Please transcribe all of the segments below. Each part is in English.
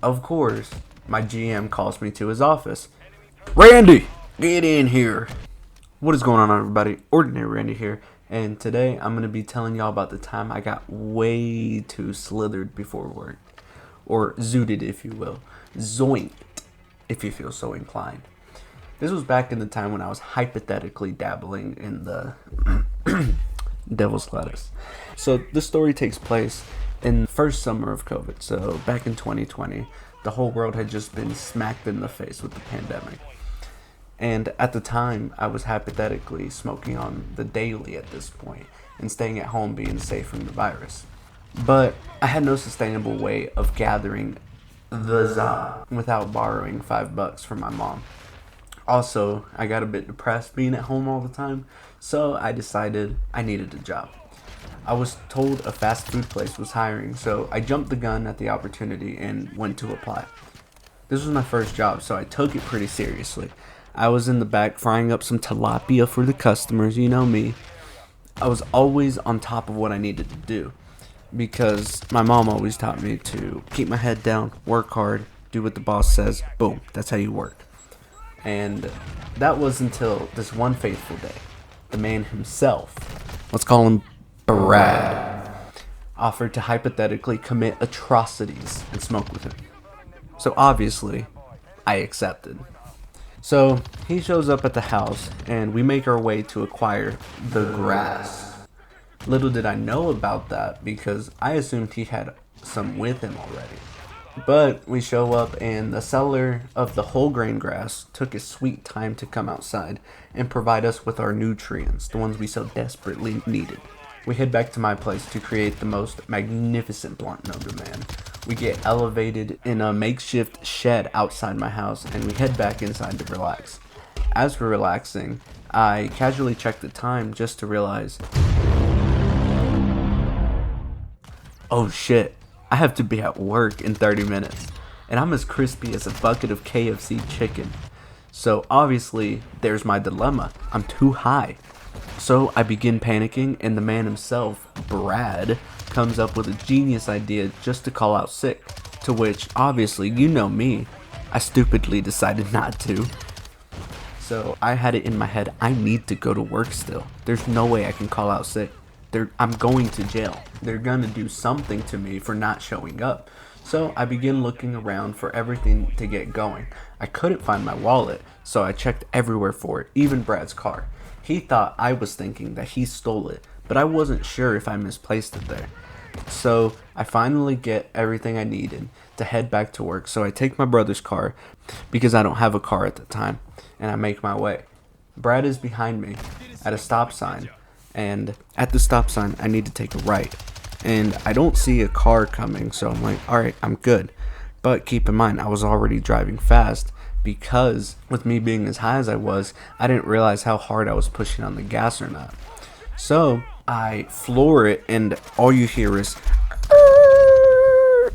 Of course, my GM calls me to his office. Randy, get in here. What is going on, everybody? Ordinary Randy here, and today I'm going to be telling y'all about the time I got way too slithered before work. Or zooted, if you will. Zoinked, if you feel so inclined. This was back in the time when I was hypothetically dabbling in the devil's lettuce. So this story takes place in the first summer of COVID. So back in 2020, the whole world had just been smacked in the face with the pandemic. And at the time, I was hypothetically smoking on the daily at this point and staying at home being safe from the virus. But I had no sustainable way of gathering the za without borrowing $5 from my mom. Also, I got a bit depressed being at home all the time, so I decided I needed a job. I was told a fast food place was hiring, so I jumped the gun at the opportunity and went to apply. This was my first job, so I took it pretty seriously. I was in the back frying up some tilapia for the customers, you know me. I was always on top of what I needed to do because my mom always taught me to keep my head down, work hard, do what the boss says, boom, that's how you work. And that was until this one fateful day. The man himself, let's call him Brad, offered to hypothetically commit atrocities and smoke with him. So obviously, I accepted. So he shows up at the house and we make our way to acquire the grass. Little did I know about that because I assumed he had some with him already. But we show up and the seller of the whole grain grass took his sweet time to come outside and provide us with our nutrients, the ones we so desperately needed. We head back to my place to create the most magnificent blunt known to man. We get elevated in a makeshift shed outside my house and we head back inside to relax. As we're relaxing, I casually check the time just to realize, oh shit, I have to be at work in 30 minutes, and I'm as crispy as a bucket of KFC chicken. So obviously, there's my dilemma. I'm too high. So I begin panicking, and the man himself, Brad, comes up with a genius idea just to call out sick. To which, obviously, you know me, I stupidly decided not to. So I had it in my head, I need to go to work still. There's no way I can call out sick. I'm going to jail. They're gonna do something to me for not showing up. So I begin looking around for everything to get going. I couldn't find my wallet, so I checked everywhere for it, even Brad's car. He thought I was thinking that he stole it, but I wasn't sure if I misplaced it there. So I finally get everything I needed to head back to work. So I take my brother's car because I don't have a car at the time, and I make my way. Brad is behind me at a stop sign. And at the stop sign, I need to take a right. And I don't see a car coming, so I'm like, alright, I'm good. But keep in mind, I was already driving fast because with me being as high as I was, I didn't realize how hard I was pushing on the gas or not. So I floor it, and all you hear is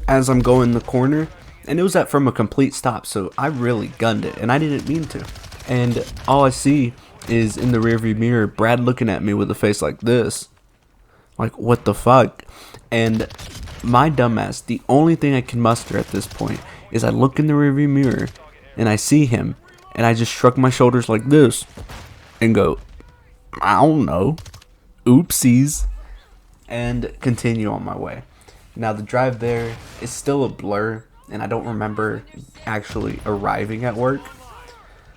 as I'm going the corner. And it was from a complete stop, so I really gunned it, and I didn't mean to. And all I see is in the rearview mirror, Brad looking at me with a face like this. Like, what the fuck? And my dumbass, the only thing I can muster at this point is I look in the rearview mirror and I see him and I just shrug my shoulders like this and go, I don't know, oopsies, and continue on my way. Now the drive there is still a blur and I don't remember actually arriving at work.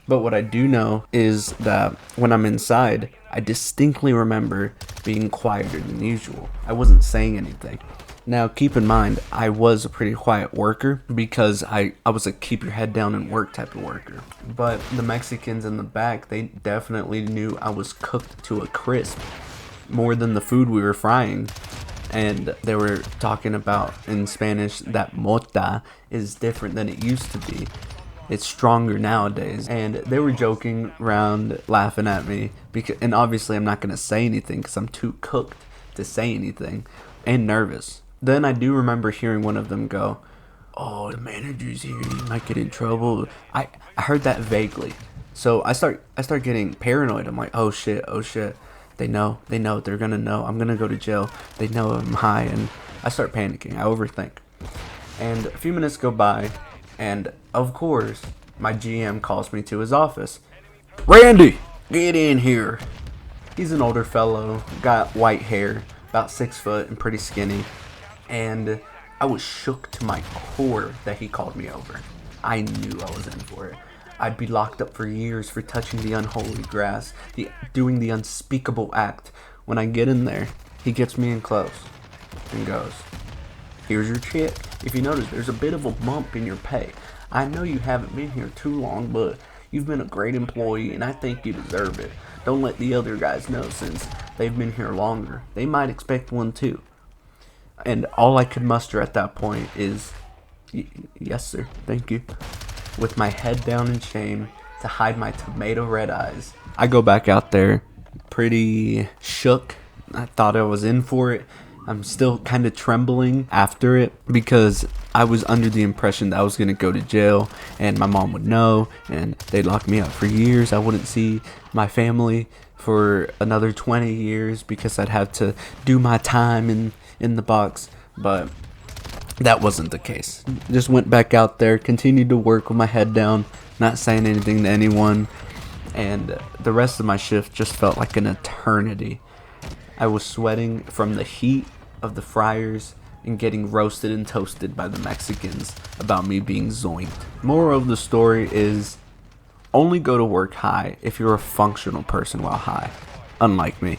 But what I do know is that when I'm inside, I distinctly remember being quieter than usual. I wasn't saying anything. Now, keep in mind, I was a pretty quiet worker because I was a keep your head down and work type of worker. But the Mexicans in the back, they definitely knew I was cooked to a crisp, more than the food we were frying. And they were talking about in Spanish that mota is different than it used to be. It's stronger nowadays. And they were joking around, laughing at me. And obviously I'm not going to say anything because I'm too cooked to say anything. And nervous. Then I do remember hearing one of them go, oh, the manager's here, he might get in trouble. I heard that vaguely. So I start getting paranoid. I'm like, oh shit. They know, they're going to know. I'm going to go to jail. They know I'm high. And I start panicking. I overthink. And a few minutes go by, and of course, my GM calls me to his office. Randy, get in here. He's an older fellow, got white hair, about 6 foot and pretty skinny. And I was shook to my core that he called me over. I knew I was in for it. I'd be locked up for years for touching the unholy grass, doing the unspeakable act. When I get in there, he gets me in close and goes, "Here's your check. If you notice, there's a bit of a bump in your pay. I know you haven't been here too long, but you've been a great employee and I think you deserve it. Don't let the other guys know since they've been here longer. They might expect one too." And all I could muster at that point is, "Yes, sir, thank you." With my head down in shame to hide my tomato red eyes, I go back out there pretty shook. I thought I was in for it. I'm still kind of trembling after it because I was under the impression that I was going to go to jail and my mom would know and they'd lock me up for years. I wouldn't see my family for another 20 years because I'd have to do my time in the box. But that wasn't the case. Just went back out there, continued to work with my head down, not saying anything to anyone. And the rest of my shift just felt like an eternity. I was sweating from the heat of the fryers and getting roasted and toasted by the Mexicans about me being zoinked. Moral of the story is only go to work high if you're a functional person while high, unlike me.